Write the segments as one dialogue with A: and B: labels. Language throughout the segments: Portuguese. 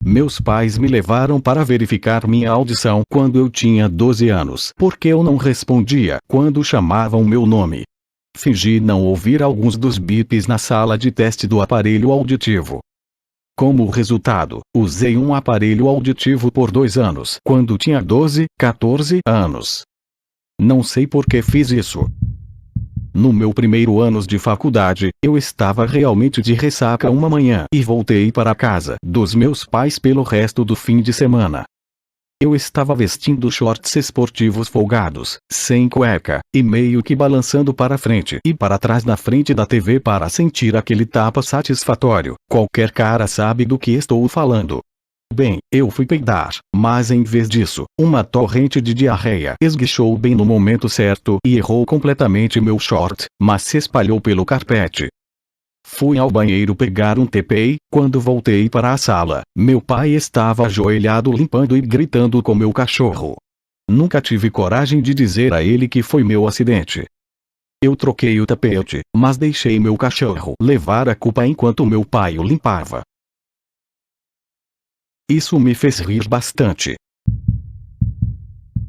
A: Meus pais me levaram para verificar minha audição quando eu tinha 12 anos, porque eu não respondia quando chamavam meu nome. Fingi não ouvir alguns dos bips na sala de teste do aparelho auditivo. Como resultado, usei um aparelho auditivo por 2 anos quando tinha 12, 14 anos. Não sei por que fiz isso. No meu primeiro ano de faculdade, eu estava realmente de ressaca uma manhã e voltei para a casa dos meus pais pelo resto do fim de semana. Eu estava vestindo shorts esportivos folgados, sem cueca, e meio que balançando para frente e para trás na frente da TV para sentir aquele tapa satisfatório. Qualquer cara sabe do que estou falando. Bem, eu fui peidar, mas em vez disso, uma torrente de diarreia esguichou bem no momento certo e errou completamente meu short, mas se espalhou pelo carpete. Fui ao banheiro pegar um TP e, quando voltei para a sala, meu pai estava ajoelhado limpando e gritando com meu cachorro. Nunca tive coragem de dizer a ele que foi meu acidente. Eu troquei o tapete, mas deixei meu cachorro levar a culpa enquanto meu pai o limpava. Isso me fez rir bastante.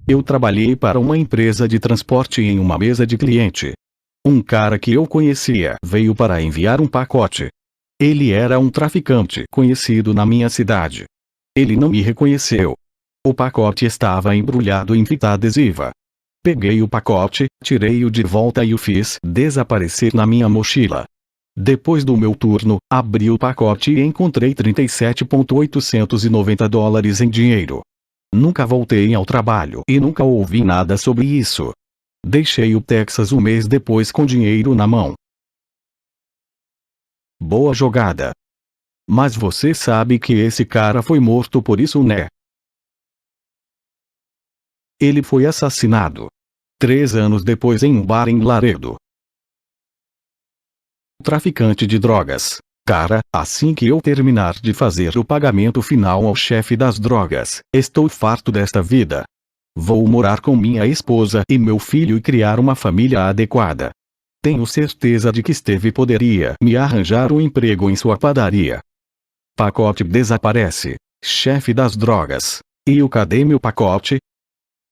A: Eu trabalhei para uma empresa de transporte em uma mesa de cliente. Um cara que eu conhecia veio para enviar um pacote. Ele era um traficante conhecido na minha cidade. Ele não me reconheceu. O pacote estava embrulhado em fita adesiva. Peguei o pacote, tirei-o de volta e o fiz desaparecer na minha mochila. Depois do meu turno, abri o pacote e encontrei $37.890 em dinheiro. Nunca voltei ao trabalho e nunca ouvi nada sobre isso. Deixei o Texas um mês depois com dinheiro na mão. Boa jogada. Mas você sabe que esse cara foi morto por isso, né? Ele foi assassinado 3 anos depois em um bar em Laredo. Traficante de drogas. Cara, assim que eu terminar de fazer o pagamento final ao chefe das drogas, estou farto desta vida. Vou morar com minha esposa e meu filho e criar uma família adequada. Tenho certeza de que Steve poderia me arranjar um emprego em sua padaria. Pacote desaparece. Chefe das drogas. E eu cadê meu pacote?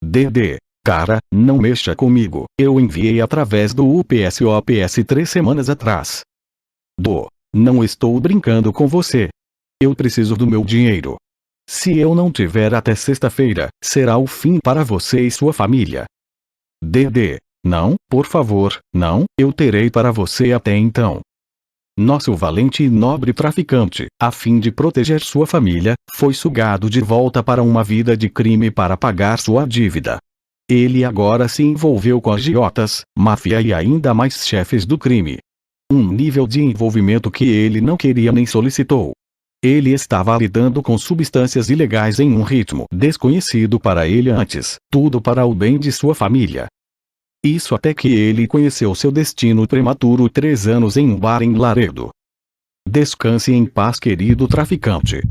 A: DD. Cara, não mexa comigo. Eu enviei através do UPS ou APS 3 semanas atrás. Não estou brincando com você. Eu preciso do meu dinheiro. Se eu não tiver até sexta-feira, será o fim para você e sua família. DD. Não, por favor, não, eu terei para você até então. Nosso valente e nobre traficante, a fim de proteger sua família, foi sugado de volta para uma vida de crime para pagar sua dívida. Ele agora se envolveu com agiotas, máfia e ainda mais chefes do crime. Um nível de envolvimento que ele não queria nem solicitou. Ele estava lidando com substâncias ilegais em um ritmo desconhecido para ele antes, tudo para o bem de sua família. Isso até que ele conheceu seu destino prematuro 3 anos em um bar em Laredo. Descanse em paz, querido traficante.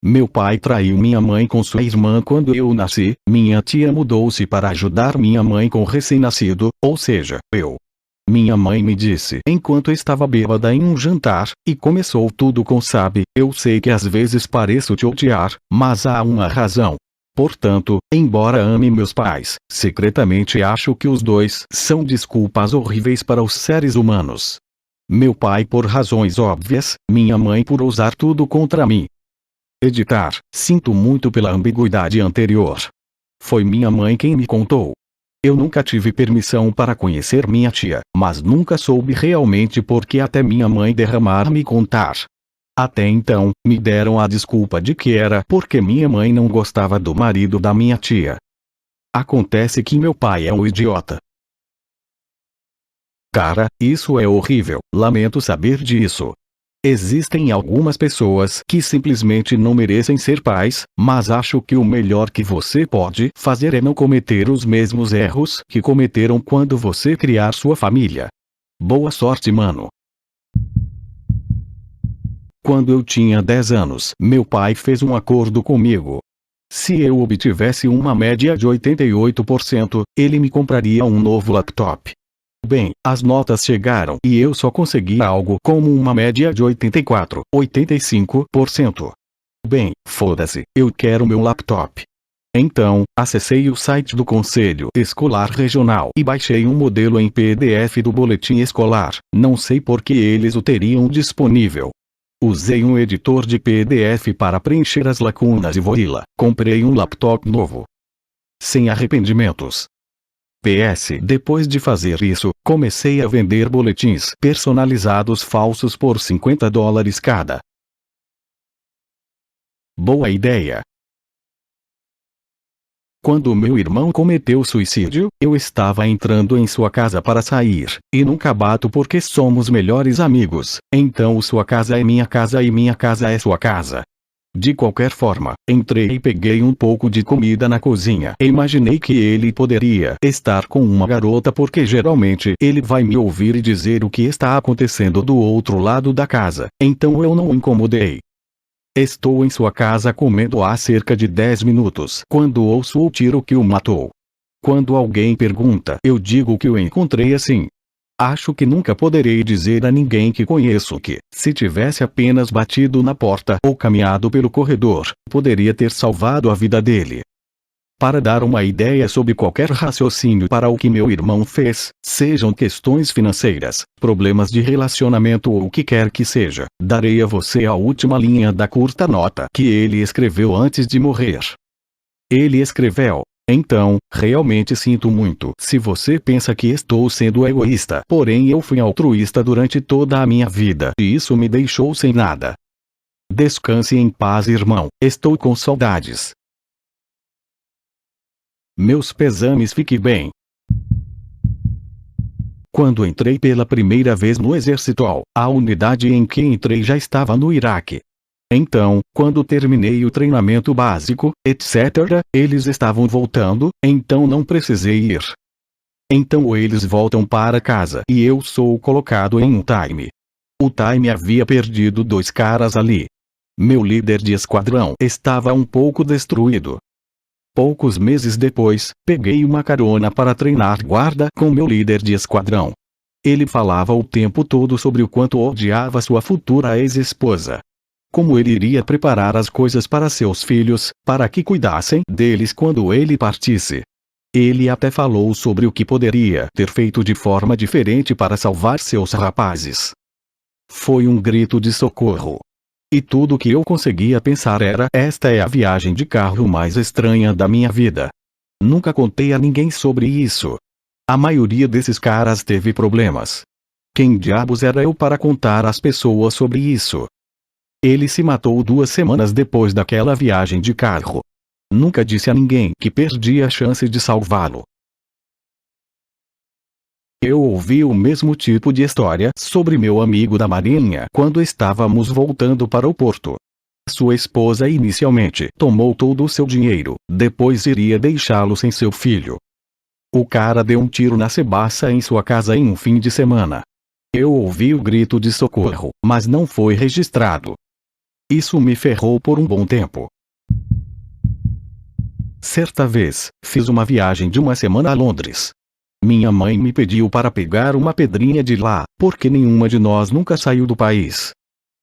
A: Meu pai traiu minha mãe com sua irmã quando eu nasci. Minha tia mudou-se para ajudar minha mãe com o recém-nascido, ou seja, eu. Minha mãe me disse enquanto estava bêbada em um jantar, e começou tudo com sabe, eu sei que às vezes pareço te odiar, mas há uma razão. Portanto, embora ame meus pais, secretamente acho que os dois são desculpas horríveis para os seres humanos. Meu pai por razões óbvias, minha mãe por usar tudo contra mim. Editar, sinto muito pela ambiguidade anterior. Foi minha mãe quem me contou. Eu nunca tive permissão para conhecer minha tia, mas nunca soube realmente porque até minha mãe derramar me contar. Até então, me deram a desculpa de que era porque minha mãe não gostava do marido da minha tia. Acontece que meu pai é um idiota. Cara, isso é horrível, lamento saber disso. Existem algumas pessoas que simplesmente não merecem ser pais, mas acho que o melhor que você pode fazer é não cometer os mesmos erros que cometeram quando você criar sua família. Boa sorte, mano. Quando eu tinha 10 anos, meu pai fez um acordo comigo. Se eu obtivesse uma média de 88%, ele me compraria um novo laptop. Bem, as notas chegaram e eu só consegui algo como uma média de 84, 85%. Bem, foda-se, eu quero meu laptop. Então, acessei o site do Conselho Escolar Regional e baixei um modelo em PDF do boletim escolar. Não sei por que eles o teriam disponível. Usei um editor de PDF para preencher as lacunas e voila, comprei um laptop novo. Sem arrependimentos. PS. Depois de fazer isso, comecei a vender boletins personalizados falsos por $50 cada. Boa ideia. Quando meu irmão cometeu suicídio, eu estava entrando em sua casa para sair, e nunca bato porque somos melhores amigos, então sua casa é minha casa e minha casa é sua casa. De qualquer forma, entrei e peguei um pouco de comida na cozinha e imaginei que ele poderia estar com uma garota porque geralmente ele vai me ouvir e dizer o que está acontecendo do outro lado da casa, então eu não o incomodei. Estou em sua casa comendo há cerca de 10 minutos quando ouço o tiro que o matou. Quando alguém pergunta, eu digo que o encontrei assim. Acho que nunca poderei dizer a ninguém que conheço que, se tivesse apenas batido na porta ou caminhado pelo corredor, poderia ter salvado a vida dele. Para dar uma ideia sobre qualquer raciocínio para o que meu irmão fez, sejam questões financeiras, problemas de relacionamento ou o que quer que seja, darei a você a última linha da curta nota que ele escreveu antes de morrer. Ele escreveu: então, realmente sinto muito se você pensa que estou sendo egoísta, porém eu fui altruísta durante toda a minha vida e isso me deixou sem nada. Descanse em paz, irmão, estou com saudades. Meus pesames, fique bem. Quando entrei pela primeira vez no exército, a unidade em que entrei já estava no Iraque. Então, quando terminei o treinamento básico, etc., eles estavam voltando, então não precisei ir. Então eles voltam para casa e eu sou colocado em um time. O time havia perdido 2 caras ali. Meu líder de esquadrão estava um pouco destruído. Poucos meses depois, peguei uma carona para treinar guarda com meu líder de esquadrão. Ele falava o tempo todo sobre o quanto odiava sua futura ex-esposa. Como ele iria preparar as coisas para seus filhos, para que cuidassem deles quando ele partisse. Ele até falou sobre o que poderia ter feito de forma diferente para salvar seus rapazes. Foi um grito de socorro. E tudo que eu conseguia pensar era: esta é a viagem de carro mais estranha da minha vida. Nunca contei a ninguém sobre isso. A maioria desses caras teve problemas. Quem diabos era eu para contar às pessoas sobre isso? Ele se matou 2 semanas depois daquela viagem de carro. Nunca disse a ninguém que perdi a chance de salvá-lo. Eu ouvi o mesmo tipo de história sobre meu amigo da marinha quando estávamos voltando para o porto. Sua esposa inicialmente tomou todo o seu dinheiro, depois iria deixá-lo sem seu filho. O cara deu um tiro na cebaça em sua casa em um fim de semana. Eu ouvi o grito de socorro, mas não foi registrado. Isso me ferrou por um bom tempo. Certa vez, fiz uma viagem de 1 semana a Londres. Minha mãe me pediu para pegar uma pedrinha de lá, porque nenhuma de nós nunca saiu do país.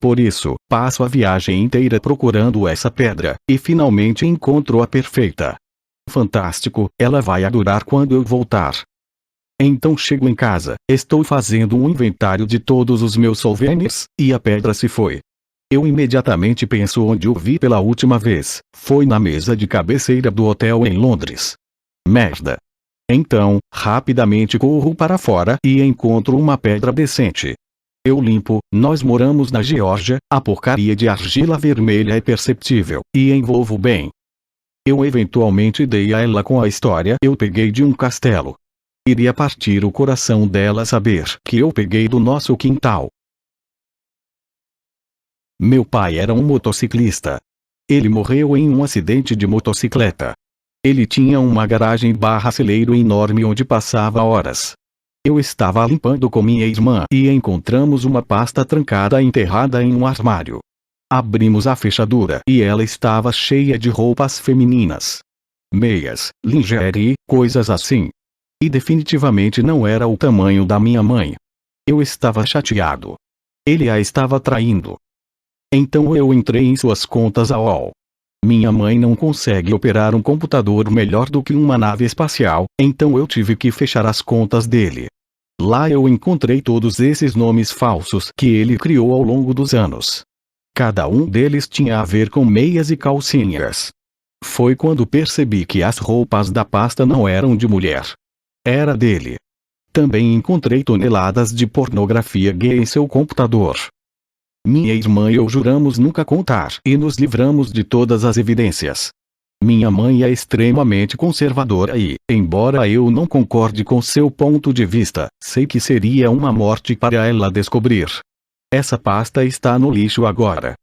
A: Por isso, passo a viagem inteira procurando essa pedra, e finalmente encontro a perfeita. Fantástico, ela vai adorar quando eu voltar. Então chego em casa, estou fazendo um inventário de todos os meus souvenirs, e a pedra se foi. Eu imediatamente penso onde o vi pela última vez, foi na mesa de cabeceira do hotel em Londres. Merda. Então, rapidamente corro para fora e encontro uma pedra decente. Eu limpo, nós moramos na Geórgia, a porcaria de argila vermelha é perceptível, e envolvo bem. Eu eventualmente dei a ela com a história eu peguei de um castelo. Iria partir o coração dela saber que eu peguei do nosso quintal. Meu pai era um motociclista. Ele morreu em um acidente de motocicleta. Ele tinha uma garagem/celeiro enorme onde passava horas. Eu estava limpando com minha irmã e encontramos uma pasta trancada enterrada em um armário. Abrimos a fechadura e ela estava cheia de roupas femininas. Meias, lingerie, coisas assim. E definitivamente não era o tamanho da minha mãe. Eu estava chateado. Ele a estava traindo. Então eu entrei em suas contas AOL. Minha mãe não consegue operar um computador melhor do que uma nave espacial, então eu tive que fechar as contas dele. Lá eu encontrei todos esses nomes falsos que ele criou ao longo dos anos. Cada um deles tinha a ver com meias e calcinhas. Foi quando percebi que as roupas da pasta não eram de mulher. Era dele. Também encontrei toneladas de pornografia gay em seu computador. Minha irmã e eu juramos nunca contar e nos livramos de todas as evidências. Minha mãe é extremamente conservadora e, embora eu não concorde com seu ponto de vista, sei que seria uma morte para ela descobrir. Essa pasta está no lixo agora.